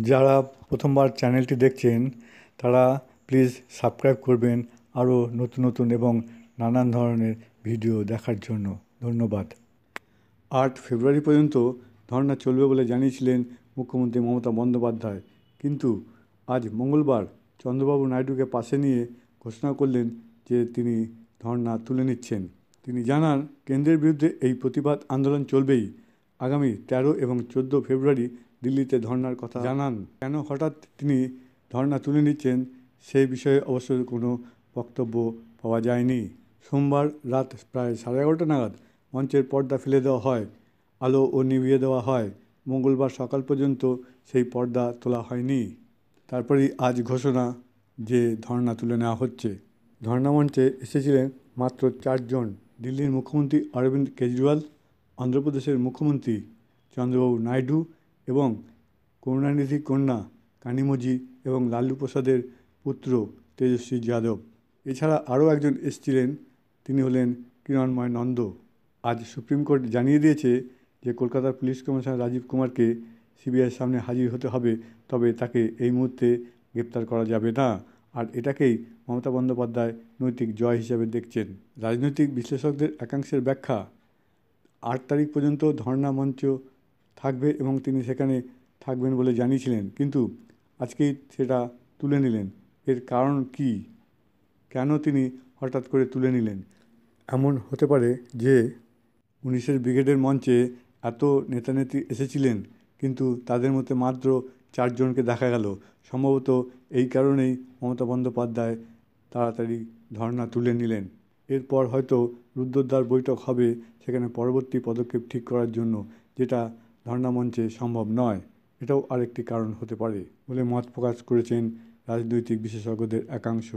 যারা প্রথমবার চ্যানেলটি দেখছেন তারা প্লিজ সাবস্ক্রাইব করবেন আরও নতুন নতুন এবং নানান ধরনের ভিডিও দেখার জন্য। ধন্যবাদ। 8 ফেব্রুয়ারি পর্যন্ত ধর্না চলবে বলে জানিয়েছিলেন মুখ্যমন্ত্রী মমতা বন্দ্যোপাধ্যায়, কিন্তু আজ মঙ্গলবার চন্দ্রবাবু নাইডুকে পাশে নিয়ে ঘোষণা করলেন যে তিনি ধর্না তুলে নিচ্ছেন। তিনি জানান, কেন্দ্রের বিরুদ্ধে এই প্রতিবাদ আন্দোলন চলবেই। আগামী 13 এবং 14 ফেব্রুয়ারি দিল্লিতে ধর্নার কথা জানান। কেন হঠাৎ তিনি ধর্না তুলে নিচ্ছেন সেই বিষয়ে অবশ্য কোনো বক্তব্য পাওয়া যায়নি। সোমবার রাত প্রায় 11:30 নাগাদ মঞ্চের পর্দা ফেলে দেওয়া হয়, আলো ও নিভিয়ে দেওয়া হয়। মঙ্গলবার সকাল পর্যন্ত সেই পর্দা তোলা হয়নি। তারপরেই আজ ঘোষণা যে ধর্না তুলে নেওয়া হচ্ছে। ধর্না মঞ্চে এসেছিলেন মাত্র 4 জন। দিল্লির মুখ্যমন্ত্রী অরবিন্দ কেজরিওয়াল, অন্ধ্রপ্রদেশের মুখ্যমন্ত্রী চন্দ্রবাবু নাইডু এবং করুণানিধি কন্যা কানিমোঝি এবং লালু প্রসাদের পুত্র তেজস্বী যাদব। এছাড়া আরও একজন এসেছিলেন, তিনি হলেন কিরণময় নন্দ। আজ সুপ্রিম কোর্ট জানিয়ে দিয়েছে যে কলকাতার পুলিশ কমিশনার রাজীব কুমারকে সিবিআইয়ের সামনে হাজির হতে হবে, তবে তাকে এই মুহূর্তে গ্রেপ্তার করা যাবে না। আর এটাকেই মমতা বন্দ্যোপাধ্যায় নৈতিক জয় হিসাবে দেখছেন। রাজনৈতিক বিশ্লেষকদের একাংশের ব্যাখ্যা, 8 তারিখ পর্যন্ত ধর্না মঞ্চ থাকবে এবং তিনি সেখানে থাকবেন বলে জানিয়েছিলেন, কিন্তু আজকেই সেটা তুলে নিলেন। এর কারণ কি? কেন তিনি হঠাৎ করে তুলে নিলেন? এমন হতে পারে যে 19 ব্রিগেডের মঞ্চে এত নেতানেত্রী এসেছিলেন, কিন্তু তাদের মধ্যে মাত্র 4 জনকে দেখা গেল। সম্ভবত এই কারণেই মমতা বন্দ্যোপাধ্যায় তাড়াতাড়ি ধর্না তুলে নিলেন। এরপর হয়তো রুদ্ধদ্বার বৈঠক হবে, সেখানে পরবর্তী পদক্ষেপ ঠিক করার জন্য, যেটা ধর্না মঞ্চে সম্ভব নয়। এটাও আরেকটি কারণ হতে পারে বলে মত প্রকাশ করেছেন রাজনৈতিক বিশেষজ্ঞদের একাংশ।